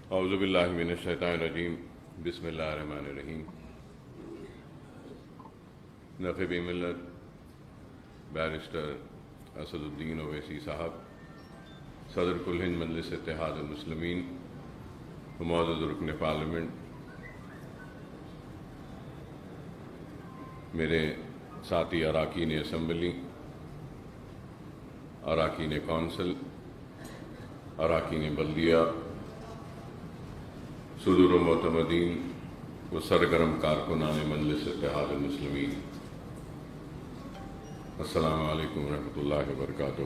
اعوذ باللہ من الشیطان الرجیم بسم اللہ الرحمن الرحیم۔ ناقب ملت بیرسٹر اسد الدین اویسی صاحب، صدر کل ہند مجلس اتحاد المسلمین، معزز رکن پارلیمنٹ، میرے ساتھی اراکین اسمبلی، اراکین کونسل، اراکین بلدیہ، صدور و معتمدین و سرگرم کارکنان مجلس اتحاد المسلمین، السلام علیکم ورحمۃ اللہ وبرکاتہ۔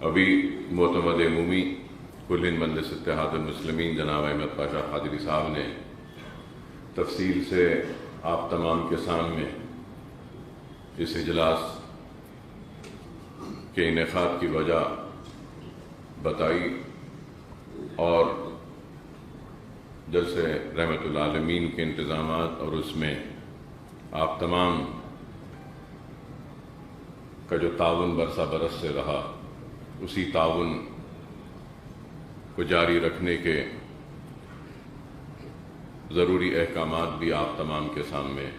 ابھی معتمد عمومی کل ہند مجلس اتحاد المسلمین جناب احمد پاشا قادری صاحب نے تفصیل سے آپ تمام کے سامنے اس اجلاس کے انعقاد کی وجہ بتائی اور جلسے رحمت العالمین کے انتظامات اور اس میں آپ تمام کا جو تعاون برسہ برس سے رہا، اسی تعاون کو جاری رکھنے کے ضروری احکامات بھی آپ تمام کے سامنے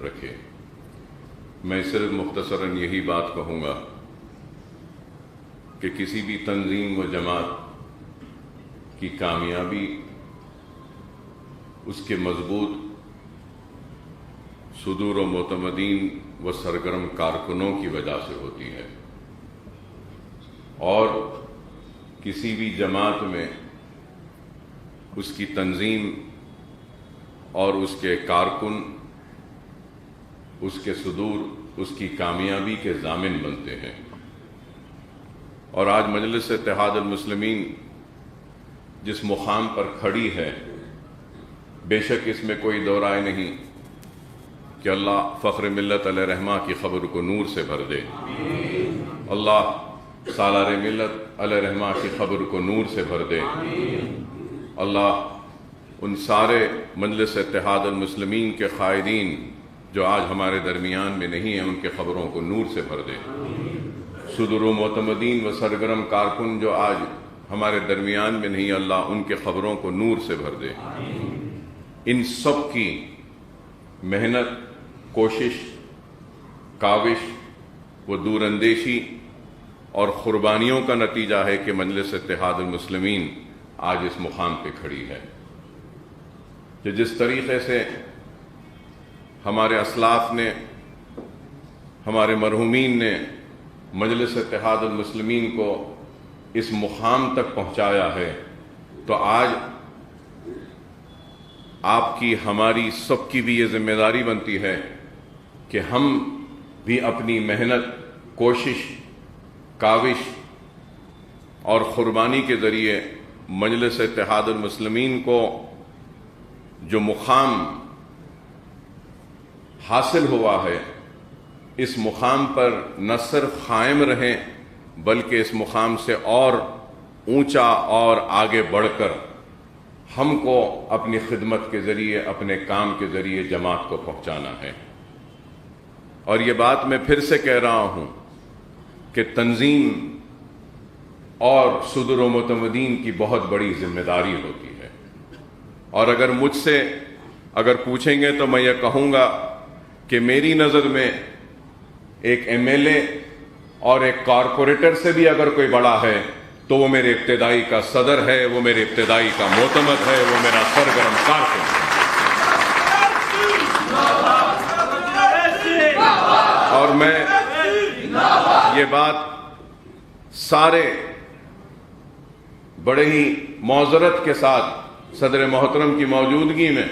رکھے۔ میں صرف مختصراً یہی بات کہوں گا کہ کسی بھی تنظیم و جماعت کی کامیابی اس کے مضبوط صدور و معتمدین و سرگرم کارکنوں کی وجہ سے ہوتی ہے، اور کسی بھی جماعت میں اس کی تنظیم اور اس کے کارکن اس کے صدور اس کی کامیابی کے ضامن بنتے ہیں۔ اور آج مجلس اتحاد المسلمین جس مقام پر کھڑی ہے، بے شک اس میں کوئی دو رائے نہیں کہ اللہ فخر ملت علیہ رحمہ کی خبر کو نور سے بھر دے، اللہ سالار ملت علیہ رحمہ کی خبر کو نور سے بھر دے، اللہ ان سارے مجلس اتحاد المسلمین کے قائدین جو آج ہمارے درمیان میں نہیں ہیں ان کے خبروں کو نور سے بھر دے، صدور و معتمدین و سرگرم کارکن جو آج ہمارے درمیان میں نہیں، اللہ ان کے خبروں کو نور سے بھر دے۔ ان سب کی محنت، کوشش، کاوش و دور اندیشی اور قربانیوں کا نتیجہ ہے کہ مجلس اتحاد المسلمین آج اس مقام پہ کھڑی ہے۔ کہ جس طریقے سے ہمارے اسلاف نے، ہمارے مرحومین نے مجلس اتحاد المسلمین کو اس مقام تک پہنچایا ہے، تو آج آپ کی، ہماری سب کی بھی یہ ذمہ داری بنتی ہے کہ ہم بھی اپنی محنت، کوشش، کاوش اور قربانی کے ذریعے مجلس اتحاد المسلمین کو جو مقام حاصل ہوا ہے، اس مقام پر نہ صرف قائم رہیں بلکہ اس مقام سے اور اونچا اور آگے بڑھ کر ہم کو اپنی خدمت کے ذریعے، اپنے کام کے ذریعے جماعت کو پہنچانا ہے۔ اور یہ بات میں پھر سے کہہ رہا ہوں کہ تنظیم اور صدور و معتمدین کی بہت بڑی ذمہ داری ہوتی ہے، اور اگر مجھ سے پوچھیں گے تو میں یہ کہوں گا کہ میری نظر میں ایک ایم ایل اے اور ایک کارپوریٹر سے بھی اگر کوئی بڑا ہے تو وہ میرے ابتدائی کا صدر ہے، وہ میرے ابتدائی کا معتمد ہے، وہ میرا سرگرم کارکن ہے۔ اور میں یہ بات سارے بڑے ہی معذرت کے ساتھ صدر محترم کی موجودگی میں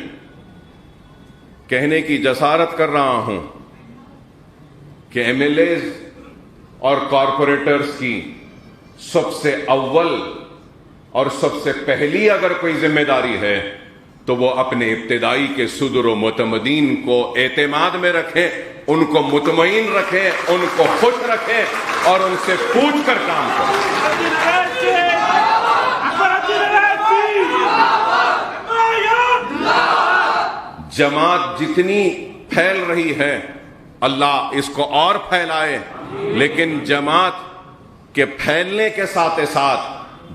کہنے کی جسارت کر رہا ہوں کہ ایم ایل ایز اور کارپوریٹرز کی سب سے اول اور سب سے پہلی اگر کوئی ذمہ داری ہے تو وہ اپنے ابتدائی کے صدور و معتمدین کو اعتماد میں رکھیں، ان کو مطمئن رکھیں، ان کو خوش رکھیں اور ان سے پوچھ کر کام کریں۔ جماعت جتنی پھیل رہی ہے اللہ اس کو اور پھیلائے، لیکن جماعت کے پھیلنے کے ساتھ ساتھ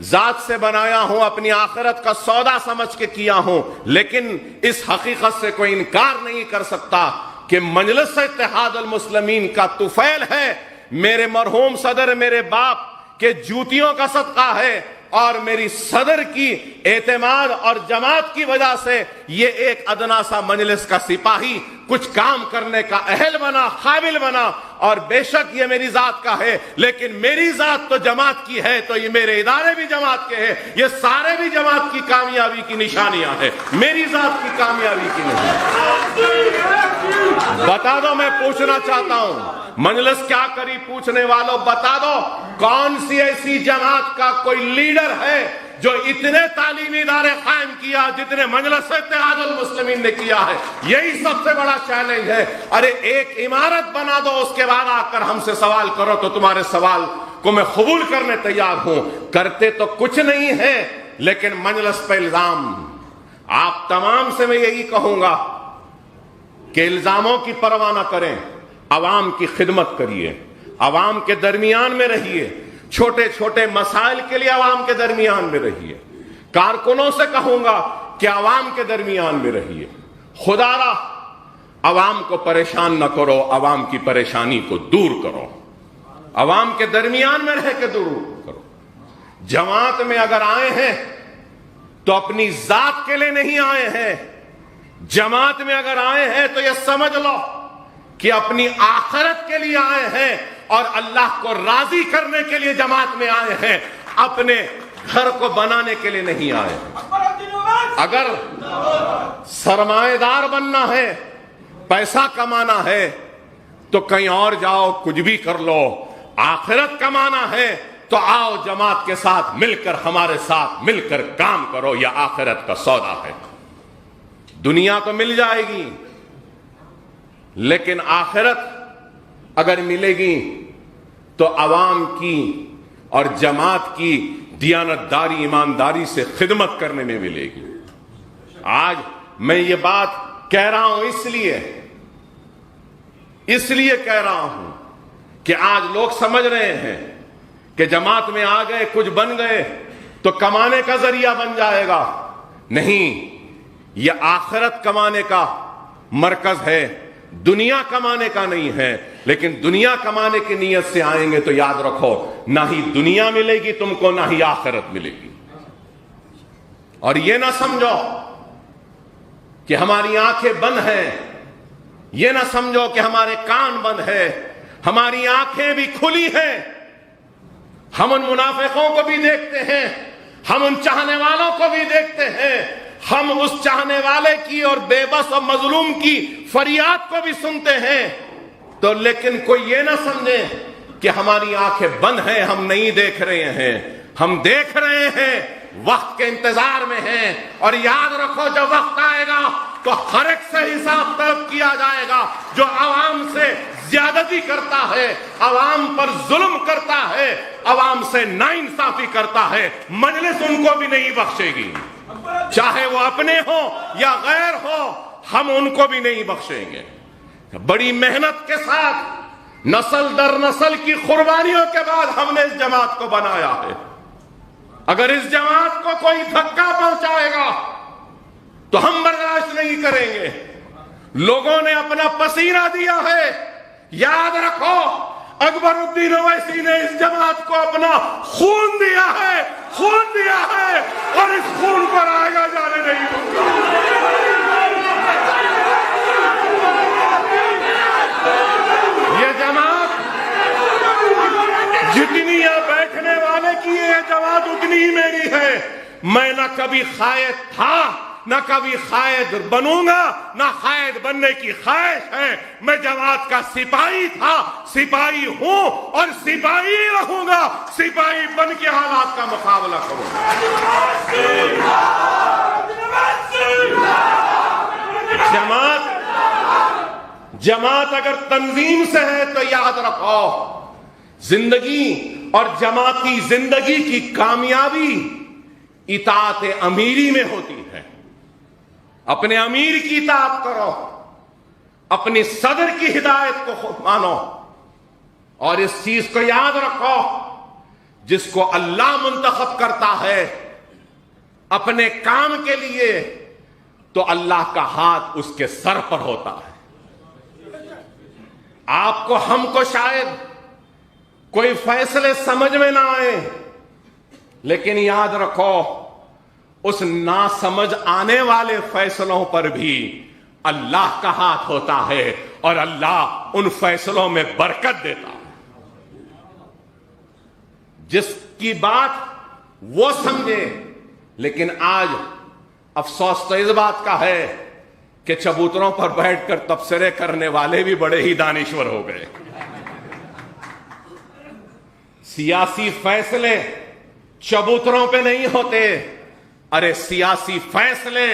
ذات سے بنایا ہوں، اپنی آخرت کا سودا سمجھ کے کیا ہوں، لیکن اس حقیقت سے کوئی انکار نہیں کر سکتا کہ مجلس اتحاد المسلمین کا طفیل ہے، میرے مرحوم صدر میرے باپ کے جوتیوں کا صدقہ ہے، اور میری صدر کی اعتماد اور جماعت کی وجہ سے یہ ایک ادنا سا مجلس کا سپاہی کچھ کام کرنے کا اہل بنا، قابل بنا۔ اور بے شک یہ میری ذات کا ہے، لیکن میری ذات تو جماعت کی ہے، تو یہ میرے ادارے بھی جماعت کے ہیں، یہ سارے بھی جماعت کی کامیابی کی نشانیاں ہیں، میری ذات کی کامیابی کی نشانیاں۔ بتا دو، میں پوچھنا چاہتا ہوں، مجلس کیا کری پوچھنے والوں، بتا دو کون سی ایسی جماعت کا کوئی لیڈر ہے جو اتنے تعلیمی ادارے قائم کیا جتنے مجلس اتحاد المسلمین نے کیا ہے؟ یہی سب سے بڑا چیلنج ہے۔ ارے ایک عمارت بنا دو، اس کے بعد آ کر ہم سے سوال کرو تو تمہارے سوال کو میں قبول کرنے تیار ہوں۔ کرتے تو کچھ نہیں ہے، لیکن مجلس پہ الزام۔ آپ تمام سے میں یہی کہوں گا کہ الزاموں کی پرواہ نہ کریں، عوام کی خدمت کریے، عوام کے درمیان میں رہیے، چھوٹے چھوٹے مسائل کے لیے عوام کے درمیان میں رہیے۔ کارکنوں سے کہوں گا کہ عوام کے درمیان میں رہیے، خدا را عوام کو پریشان نہ کرو، عوام کی پریشانی کو دور کرو، عوام کے درمیان میں رہ کے دور کرو۔ جماعت میں اگر آئے ہیں تو اپنی ذات کے لیے نہیں آئے ہیں، جماعت میں اگر آئے ہیں تو یہ سمجھ لو کہ اپنی آخرت کے لیے آئے ہیں اور اللہ کو راضی کرنے کے لیے جماعت میں آئے ہیں، اپنے گھر کو بنانے کے لیے نہیں آئے ہیں۔ اگر سرمایہ دار بننا ہے، پیسہ کمانا ہے تو کہیں اور جاؤ، کچھ بھی کر لو۔ آخرت کمانا ہے تو آؤ جماعت کے ساتھ مل کر، ہمارے ساتھ مل کر کام کرو، یہ آخرت کا سودا ہے۔ دنیا تو مل جائے گی، لیکن آخرت اگر ملے گی تو عوام کی اور جماعت کی دیانتداری، ایمانداری سے خدمت کرنے میں ملے گی۔ آج میں یہ بات کہہ رہا ہوں اس لیے کہہ رہا ہوں کہ آج لوگ سمجھ رہے ہیں کہ جماعت میں آ گئے، کچھ بن گئے تو کمانے کا ذریعہ بن جائے گا۔ نہیں، یہ آخرت کمانے کا مرکز ہے، دنیا کمانے کا نہیں ہے۔ لیکن دنیا کمانے کی نیت سے آئیں گے تو یاد رکھو، نہ ہی دنیا ملے گی تم کو، نہ ہی آخرت ملے گی۔ اور یہ نہ سمجھو کہ ہماری آنکھیں بند ہیں، یہ نہ سمجھو کہ ہمارے کان بند ہیں، ہماری آنکھیں بھی کھلی ہیں۔ ہم ان منافقوں کو بھی دیکھتے ہیں، ہم ان چاہنے والوں کو بھی دیکھتے ہیں، ہم اس چاہنے والے کی اور بے بس اور مظلوم کی فریاد کو بھی سنتے ہیں۔ تو لیکن کوئی یہ نہ سمجھے کہ ہماری آنکھیں بند ہیں، ہم نہیں دیکھ رہے ہیں، ہم دیکھ رہے ہیں، وقت کے انتظار میں ہیں۔ اور یاد رکھو، جب وقت آئے گا تو ہر ایک سے حساب طلب کیا جائے گا۔ جو عوام سے زیادتی کرتا ہے، عوام پر ظلم کرتا ہے، عوام سے ناانصافی کرتا ہے، مجلس ان کو بھی نہیں بخشے گی، چاہے وہ اپنے ہو یا غیر ہو، ہم ان کو بھی نہیں بخشیں گے۔ بڑی محنت کے ساتھ، نسل در نسل کی قربانیوں کے بعد ہم نے اس جماعت کو بنایا ہے۔ اگر اس جماعت کو کوئی دھکا پہنچائے گا تو ہم برداشت نہیں کریں گے۔ لوگوں نے اپنا پسینہ دیا ہے، یاد رکھو، اکبر الدین اویسی نے اس جماعت کو اپنا خون دیا ہے، اور اس خون پر آگے جانے نہیں دوں گا۔ یہ جماعت جتنی یہاں بیٹھنے والے کی یہ جماعت اتنی ہی میری ہے۔ میں نہ کبھی قائد تھا، نہ کبھی قائد بنوں گا، نہ قائد بننے کی خواہش ہے۔ میں جماعت کا سپاہی تھا، سپاہی ہوں اور سپاہی رہوں گا، سپاہی بن کے حالات کا مقابلہ کروں گا۔ جماعت اگر تنظیم سے ہے تو یاد رکھو، زندگی اور جماعتی زندگی کی کامیابی اطاعت امیری میں ہوتی ہے۔ اپنے امیر کی اطاعت کرو، اپنی صدر کی ہدایت کو خود مانو، اور اس چیز کو یاد رکھو، جس کو اللہ منتخب کرتا ہے اپنے کام کے لیے تو اللہ کا ہاتھ اس کے سر پر ہوتا ہے. آپ کو ہم کو شاید کوئی فیصلے سمجھ میں نہ آئے، لیکن یاد رکھو اس نا سمجھ آنے والے فیصلوں پر بھی اللہ کا ہاتھ ہوتا ہے اور اللہ ان فیصلوں میں برکت دیتا ہے. جس کی بات وہ سمجھے. لیکن آج افسوس تو اس بات کا ہے کہ چبوتروں پر بیٹھ کر تبصرے کرنے والے بھی بڑے ہی دانشور ہو گئے. سیاسی فیصلے چبوتروں پہ نہیں ہوتے، ارے سیاسی فیصلے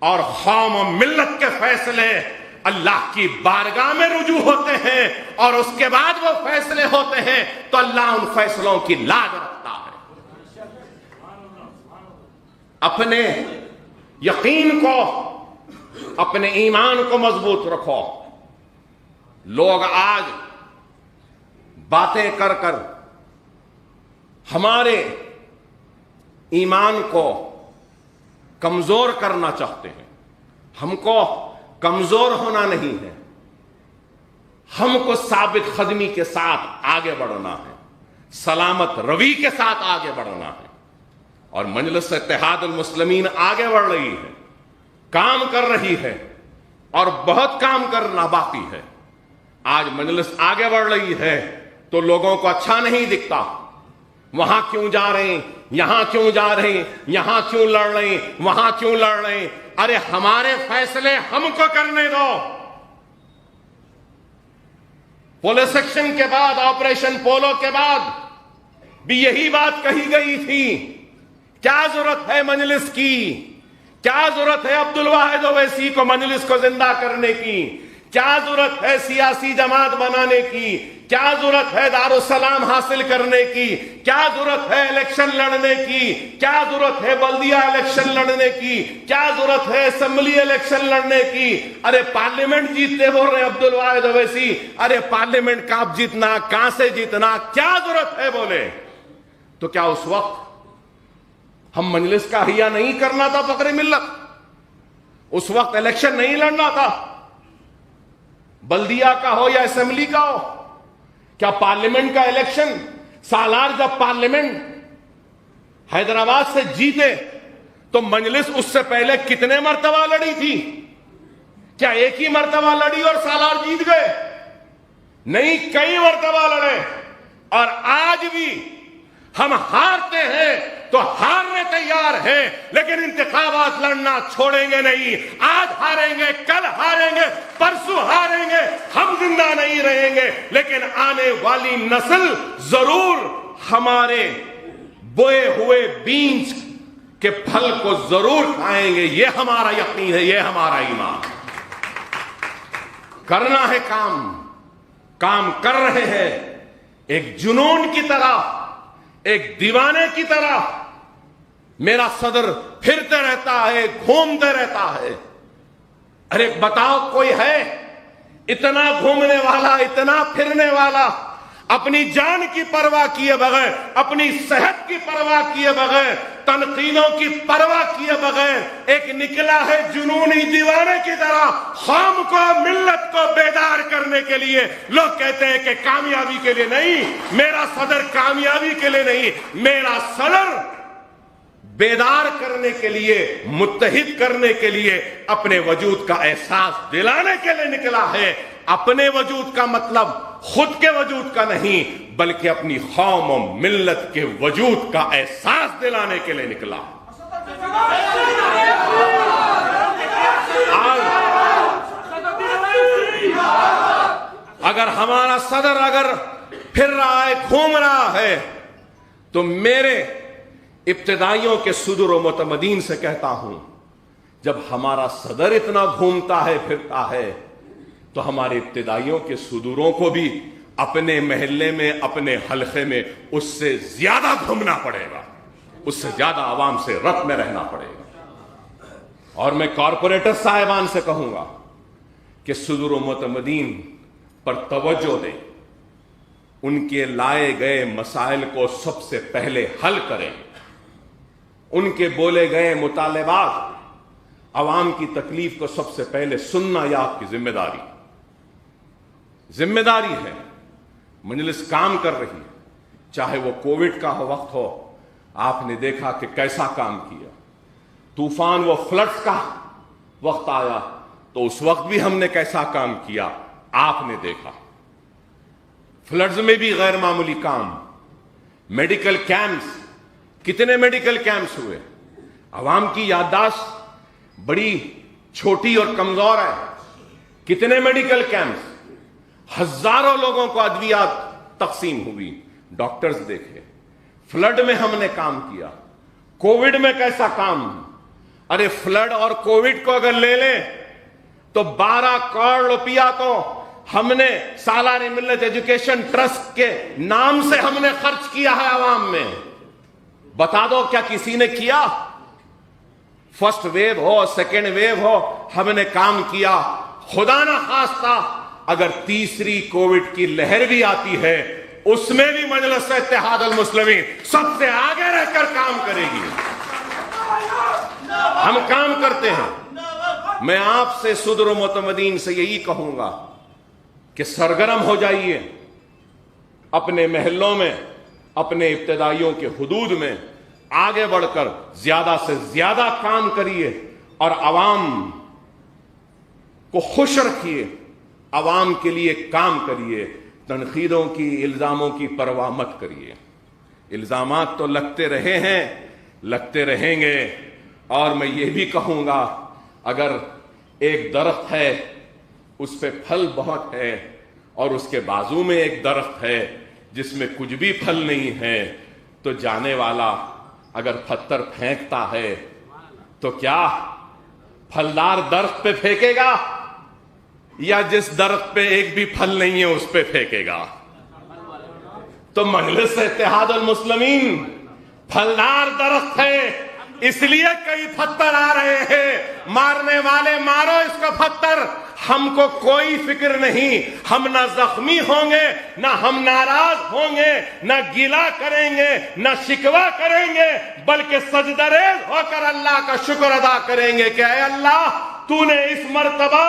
اور قوم و ملت کے فیصلے اللہ کی بارگاہ میں رجوع ہوتے ہیں، اور اس کے بعد وہ فیصلے ہوتے ہیں تو اللہ ان فیصلوں کی لاج رکھتا ہے. اپنے یقین کو، اپنے ایمان کو مضبوط رکھو. لوگ آج باتیں کر کر ہمارے ایمان کو کمزور کرنا چاہتے ہیں. ہم کو کمزور ہونا نہیں ہے، ہم کو ثابت قدمی کے ساتھ آگے بڑھنا ہے، سلامت روی کے ساتھ آگے بڑھنا ہے. اور مجلس اتحاد المسلمین آگے بڑھ رہی ہے، کام کر رہی ہے، اور بہت کام کرنا باقی ہے. آج مجلس آگے بڑھ رہی ہے تو لوگوں کو اچھا نہیں دکھتا. وہاں کیوں جا رہے ہیں، یہاں کیوں جا رہے ہیں، یہاں کیوں لڑ رہے ہیں، وہاں کیوں لڑ رہے ہیں. ارے ہمارے فیصلے ہم کو کرنے دو. پولیس ایکشن کے بعد، آپریشن پولو کے بعد بھی یہی بات کہی گئی تھی. کیا ضرورت ہے مجلس کی؟ کیا ضرورت ہے عبد الواحد اویسی کو مجلس کو زندہ کرنے کی؟ کیا ضرورت ہے سیاسی جماعت بنانے کی؟ کیا ضرورت ہے دارالسلام حاصل کرنے کی؟ کیا ضرورت ہے الیکشن لڑنے کی؟ کیا ضرورت ہے بلدیہ الیکشن لڑنے کی؟ کیا ضرورت ہے اسمبلی الیکشن لڑنے کی؟ ارے پارلیمنٹ جیتتے بول رہے ہیں عبد الواحد اویسی. ارے پارلیمنٹ کب جیتنا، کہاں سے جیتنا، کیا ضرورت ہے بولے؟ تو کیا اس وقت ہم مجلس کا احیاء نہیں کرنا تھا فخر ملت؟ اس وقت الیکشن نہیں لڑنا تھا، بلدیہ کا ہو یا اسمبلی کا ہو؟ کیا پارلیمنٹ کا الیکشن، سالار جب پارلیمنٹ حیدرآباد سے جیتے تو مجلس اس سے پہلے کتنے مرتبہ لڑی تھی؟ کیا ایک ہی مرتبہ لڑی اور سالار جیت گئے؟ نہیں، کئی مرتبہ لڑے. اور آج بھی ہم ہارتے ہیں تو ہارنے تیار ہیں، لیکن انتخابات لڑنا چھوڑیں گے نہیں. آج ہاریں گے، کل ہاریں گے، پرسوں ہاریں گے، ہم زندہ نہیں رہیں گے، لیکن آنے والی نسل ضرور ہمارے بوئے ہوئے بیج کے پھل کو ضرور کھائیں گے. یہ ہمارا یقین ہے، یہ ہمارا ایمان. کرنا ہے کام کر رہے ہیں. ایک جنون کی طرح، ایک دیوانے کی طرح میرا صدر پھرتے رہتا ہے، گھومتے رہتا ہے. ارے بتاؤ کوئی ہے اتنا گھومنے والا، اتنا پھرنے والا، اپنی جان کی پرواہ کیے بغیر، اپنی صحت کی پرواہ کیے بغیر، تنقیدوں کی پرواہ کیے بغیر ایک نکلا ہے جنونی دیوانے کی طرح قوم کو، ملت کو بیدار کرنے کے لیے. لوگ کہتے ہیں کہ کامیابی کے لیے نہیں. میرا صدر کامیابی کے لیے نہیں، میرا صدر بیدار کرنے کے لیے، متحد کرنے کے لیے، اپنے وجود کا احساس دلانے کے لیے نکلا ہے. اپنے وجود کا مطلب خود کے وجود کا نہیں، بلکہ اپنی قوم و ملت کے وجود کا احساس دلانے کے لیے نکلا. اگر ہمارا صدر اگر پھر رہا ہے، گھوم رہا ہے، تو میرے ابتدائیوں کے صدور و متمدین سے کہتا ہوں، جب ہمارا صدر اتنا گھومتا ہے، پھرتا ہے، تو ہمارے ابتدائیوں کے صدوروں کو بھی اپنے محلے میں، اپنے حلقے میں اس سے زیادہ گھومنا پڑے گا، اس سے زیادہ عوام سے ربط میں رہنا پڑے گا. اور میں کارپوریٹر صاحبان سے کہوں گا کہ صدور و متمدین پر توجہ دیں. ان کے لائے گئے مسائل کو سب سے پہلے حل کریں، ان کے بولے گئے مطالبات، عوام کی تکلیف کو سب سے پہلے سننا یہ آپ کی ذمہ داری ہے۔ مجلس کام کر رہی ہے، چاہے وہ کووڈ کا وقت ہو، آپ نے دیکھا کہ کیسا کام کیا، طوفان و فلڈز کا وقت آیا تو اس وقت بھی ہم نے کیسا کام کیا آپ نے دیکھا، فلڈز میں بھی غیر معمولی کام، میڈیکل کیمپس، کتنے میڈیکل کیمپس ہوئے، عوام کی یادداشت بڑی چھوٹی اور کمزور ہے، کتنے میڈیکل کیمپس، ہزاروں لوگوں کو ادویات تقسیم ہوئی، ڈاکٹرز دیکھے، فلڈ میں ہم نے کام کیا، کووڈ میں کیسا کام، ارے فلڈ اور کووڈ کو اگر لے لیں تو 12 کروڑ روپیہ تو ہم نے سالانہ ملت ایجوکیشن ٹرسٹ کے نام سے ہم نے خرچ کیا ہے عوام میں، بتا دو کیا کسی نے کیا؟ فرسٹ ویو ہو سیکنڈ ویو ہو ہم نے کام کیا، خدا نہ خواستہ اگر تیسری کووڈ کی لہر بھی آتی ہے اس میں بھی مجلس اتحاد المسلمین سب سے آگے رہ کر کام کرے گی، ہم کام کرتے ہیں۔ میں آپ سے صدر و معتمدین سے یہی کہوں گا کہ سرگرم ہو جائیے، اپنے محلوں میں، اپنے ابتدائیوں کے حدود میں آگے بڑھ کر زیادہ سے زیادہ کام کریے اور عوام کو خوش رکھیے، عوام کے لیے کام کریے، تنقیدوں کی، الزاموں کی پرواہ مت کریے۔ الزامات تو لگتے رہے ہیں، لگتے رہیں گے، اور میں یہ بھی کہوں گا اگر ایک درخت ہے اس پہ پھل بہت ہے اور اس کے بازو میں ایک درخت ہے جس میں کچھ بھی پھل نہیں ہے تو جانے والا اگر پتھر پھینکتا ہے تو کیا پھلدار درخت پہ پھینکے گا یا جس درخت پہ ایک بھی پھل نہیں ہے اس پہ پھینکے گا؟ تو مجلس اتحاد المسلمین پھلدار درخت ہے، اس لیے کئی پتھر آ رہے ہیں، مارنے والے مارو اس کا پتھر، ہم کو کوئی فکر نہیں، ہم نہ زخمی ہوں گے، نہ ہم ناراض ہوں گے، نہ گیلا کریں گے، نہ شکوہ کریں گے، بلکہ سجدہ ریز ہو کر اللہ کا شکر ادا کریں گے کہ اے اللہ تو نے اس مرتبہ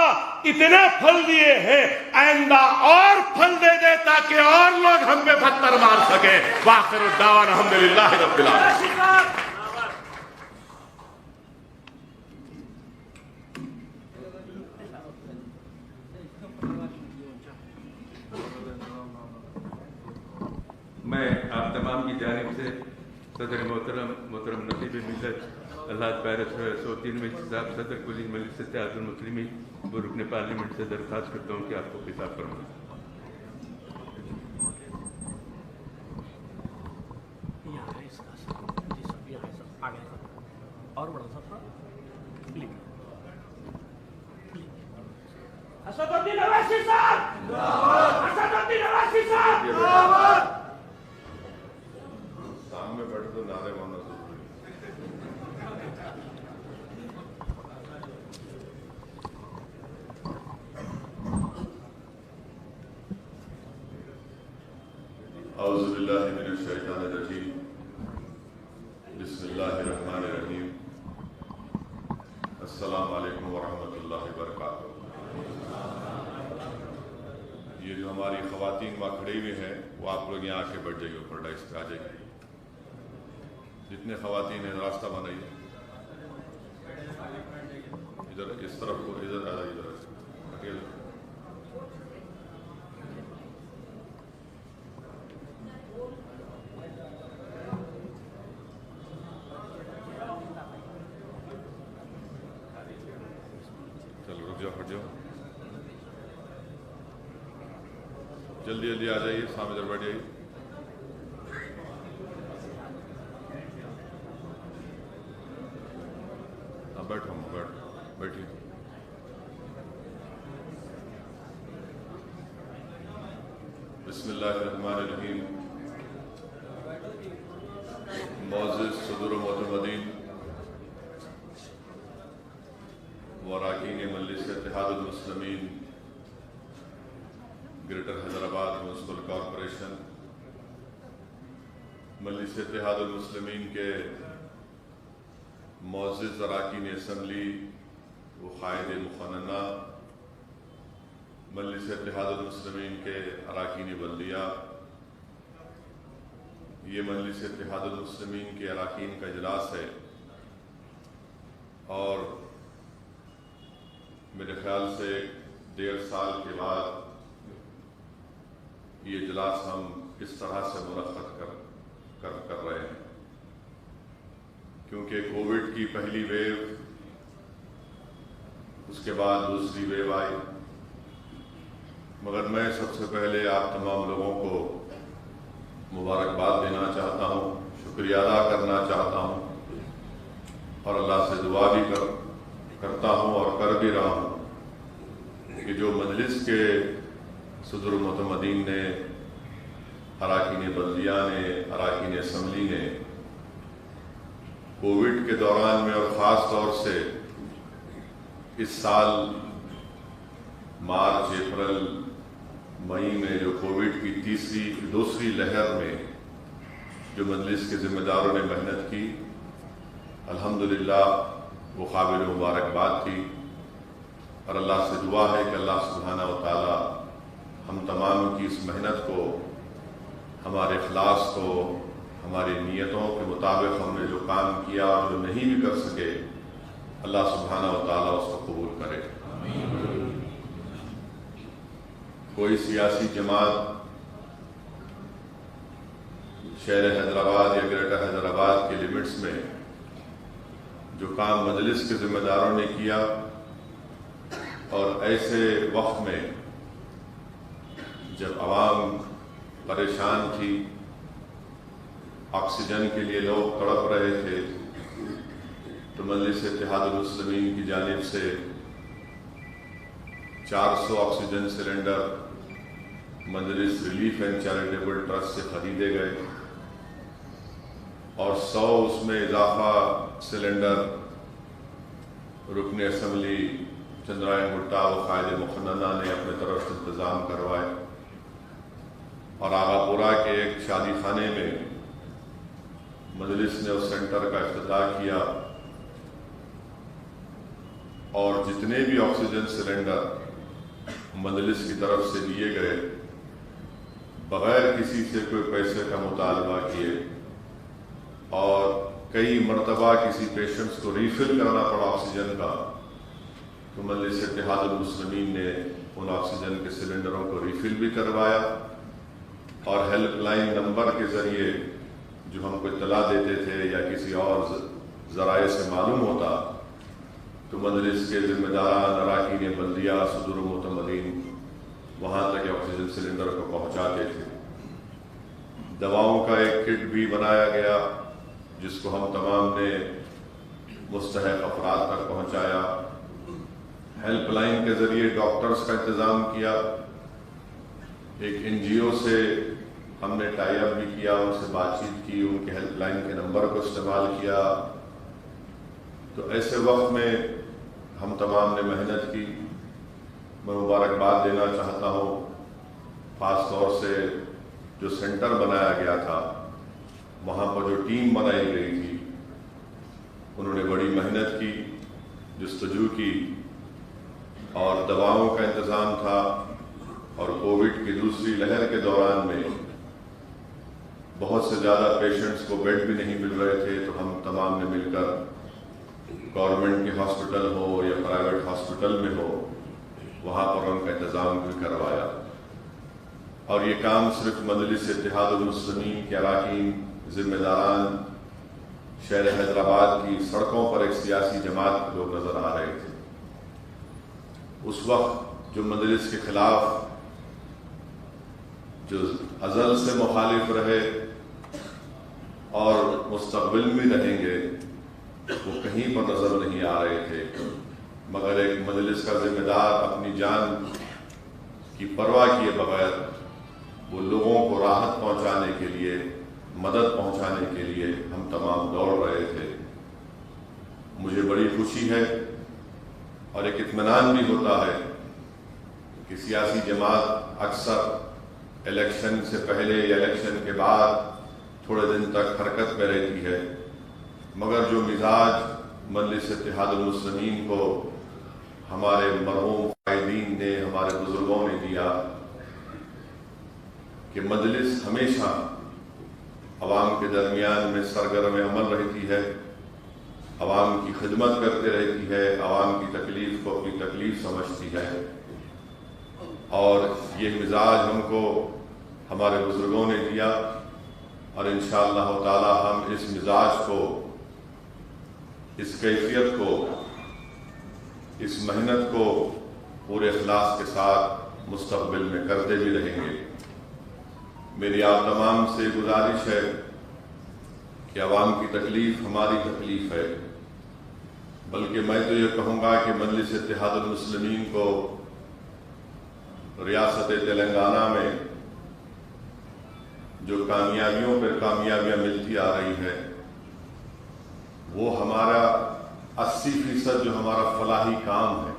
اتنے پھل دیے ہیں، آئندہ اور پھل دے دے تاکہ اور لوگ ہم پہ پتھر مار سکیں۔ وآخر الدعوانا الحمدللہ رب العالمین۔ میں آپ تمام کی جانب سے صدر محترم نقیب ملت اللہ پیرس 103 میں صاحب صدر کلی مجلس اتحاد المسلمین و رکن پارلیمنٹ سے درخواست کرتا ہوں کہ آپ کو خطاب فرمائیں۔ اسد الدین اویسی صاحب، اسد الدین اویسی صاحب، سامنے بیٹھ تو نعرے ہونا ضروری۔ اعوذ باللہ من الشیطان الرجیم، بسم اللہ الرحمن الرحیم، السلام علیکم ورحمۃ اللہ وبرکاتہ۔ یہ جو ہماری خواتین وہاں کھڑی ہوئی ہیں وہ آپ لوگ یہاں آ کے بیٹھ جائیے، اوپر ڈائس پہ آ جائیے، جتنے خواتین ہیں راستہ بنائیے، ادھر اس طرف کو، ادھر آ جائیے، ادھر ہٹیے۔ چلو رک جاؤ، ہٹ جاؤ، جلدی جلدی آ جائیے، سامنے ادھر بیٹھ جائیے۔ ہاں بیٹھو، بیٹھیے۔ بسم اللہ الرحمن الرحیم۔ معزز صدر و معتمدین و اراکین مجلس اتحاد المسلمین، گریٹر حیدرآباد میونسپل کارپوریشن، مجلس اتحاد المسلمین کے معزز اراکین اسمبلی و قائد مقننہ، مجلس اتحاد المسلمین کے اراکین بلدیہ، یہ مجلس اتحاد المسلمین کے اراکین کا اجلاس ہے، اور میرے خیال سے 1.5 سال کے بعد یہ اجلاس ہم اس طرح سے منعقد کر رہے ہیں، کیونکہ کووڈ کی پہلی ویو، اس کے بعد دوسری ویو آئی، مگر میں سب سے پہلے آپ تمام لوگوں کو مبارکباد دینا چاہتا ہوں، شکریہ ادا کرنا چاہتا ہوں، اور اللہ سے دعا بھی کرتا ہوں اور کر بھی رہا ہوں کہ جو مجلس کے صدر معتمدین نے، اراکین بلدیہ نے، اراکین اسمبلی نے کووڈ کے دوران میں اور خاص طور سے اس سال مارچ، اپریل، مئی میں جو کووڈ کی دوسری لہر میں جو مجلس کے ذمہ داروں نے محنت کی، الحمدللہ وہ قابل مبارکباد تھی، اور اللہ سے دعا ہے کہ اللہ سبحانہ و تعالی ہم تمام کی اس محنت کو، ہمارے اخلاص کو، ہماری نیتوں کے مطابق ہم نے جو کام کیا اور جو نہیں بھی کر سکے، اللہ سبحانہ و تعالی اس کو قبول کرے۔ کوئی سیاسی جماعت شہر حیدرآباد یا گریٹر حیدرآباد کے لیمٹس میں جو کام مجلس کے ذمہ داروں نے کیا، اور ایسے وقت میں جب عوام پریشان تھی، آکسیجن کے لیے لوگ تڑپ رہے تھے، تو مجلس اتحاد المسلمین کی جانب سے 400 آکسیجن سلنڈر مجلس ریلیف اینڈ چیریٹیبل ٹرسٹ سے خریدے گئے، اور 100 اس میں اضافہ سلنڈر رکن اسمبلی چندرائن گٹا و قائد مقننہ نے اپنے طرف سے انتظام کروائے، اور آغا پورہ کے ایک شادی خانے میں مجلس نے اس سینٹر کا افتتاح کیا، اور جتنے بھی آکسیجن سلنڈر مجلس کی طرف سے دیے گئے، بغیر کسی سے کوئی پیسے کا مطالبہ کیے، اور کئی مرتبہ کسی پیشنٹس کو ریفل کرنا پڑا آکسیجن کا، تو مجلس اتحاد المسلمین نے ان آکسیجن کے سلنڈروں کو ریفل بھی کروایا، اور ہیلپ لائن نمبر کے ذریعے جو ہم کو اطلاع دیتے تھے یا کسی اور ذرائع سے معلوم ہوتا، تو مجلس کے ذمہ داران، اراکین بلدیہ، صدور معتمدین وہاں تک آکسیجن سلنڈر کو پہنچاتے تھے۔ دواؤں کا ایک کٹ بھی بنایا گیا جس کو ہم تمام نے مستحق افراد تک پہنچایا۔ ہیلپ لائن کے ذریعے ڈاکٹرز کا انتظام کیا۔ ایک NGO سے ہم نے ٹائی اپ بھی کیا، ان سے بات چیت کی، ان کے ہیلپ لائن کے نمبر کو استعمال کیا۔ تو ایسے وقت میں ہم تمام نے محنت کی۔ میں مبارکباد دینا چاہتا ہوں خاص طور سے جو سینٹر بنایا گیا تھا، وہاں پر جو ٹیم بنائی گئی تھی، انہوں نے بڑی محنت کی، جستجو کی، اور دواؤں کا انتظام تھا، اور کووڈ کی دوسری لہر کے دوران میں بہت سے زیادہ پیشنٹس کو بیڈ بھی نہیں مل رہے تھے، تو ہم تمام نے مل کر گورنمنٹ کے ہاسپٹل ہو یا پرائیویٹ ہاسپٹل میں ہو، وہاں پر ان کا انتظام بھی کروایا۔ اور یہ کام صرف مجلس اتحاد المسلمین کے اراکین، ذمہ داران، شہر حیدرآباد کی سڑکوں پر ایک سیاسی جماعت کے لوگ نظر آ رہے تھے۔ اس وقت جو مجلس کے خلاف جو ازل سے مخالف رہے اور مستقبل میں رہیں گے، وہ کہیں پر نظر نہیں آ رہے تھے، مگر ایک مجلس کا ذمہ دار اپنی جان کی پرواہ کیے بغیر وہ لوگوں کو راحت پہنچانے کے لیے، مدد پہنچانے کے لیے ہم تمام دوڑ رہے تھے۔ مجھے بڑی خوشی ہے اور ایک اطمینان بھی ہوتا ہے کہ کہ سیاسی جماعت اکثر الیکشن سے پہلے یا الیکشن کے بعد تھوڑے دن تک حرکت میں رہتی ہے، مگر جو مزاج مجلس اتحاد المسلمین کو ہمارے مرحوم قائدین نے، ہمارے بزرگوں نے دیا کہ مجلس ہمیشہ عوام کے درمیان میں سرگرم عمل رہتی ہے، عوام کی خدمت کرتے رہتی ہے، عوام کی تکلیف کو اپنی تکلیف سمجھتی ہے، اور یہ مزاج ہم کو ہمارے بزرگوں نے دیا، اور انشاءاللہ تعالی ہم اس مزاج کو، اس کیفیت کو، اس محنت کو پورے اخلاص کے ساتھ مستقبل میں کرتے بھی رہیں گے۔ میری آپ تمام سے گزارش ہے کہ عوام کی تکلیف ہماری تکلیف ہے، بلکہ میں تو یہ کہوں گا کہ مجلس اتحاد المسلمین کو ریاست تلنگانہ میں جو کامیابیوں پر کامیابیاں ملتی آ رہی ہیں، وہ ہمارا 80% جو ہمارا فلاحی کام ہے،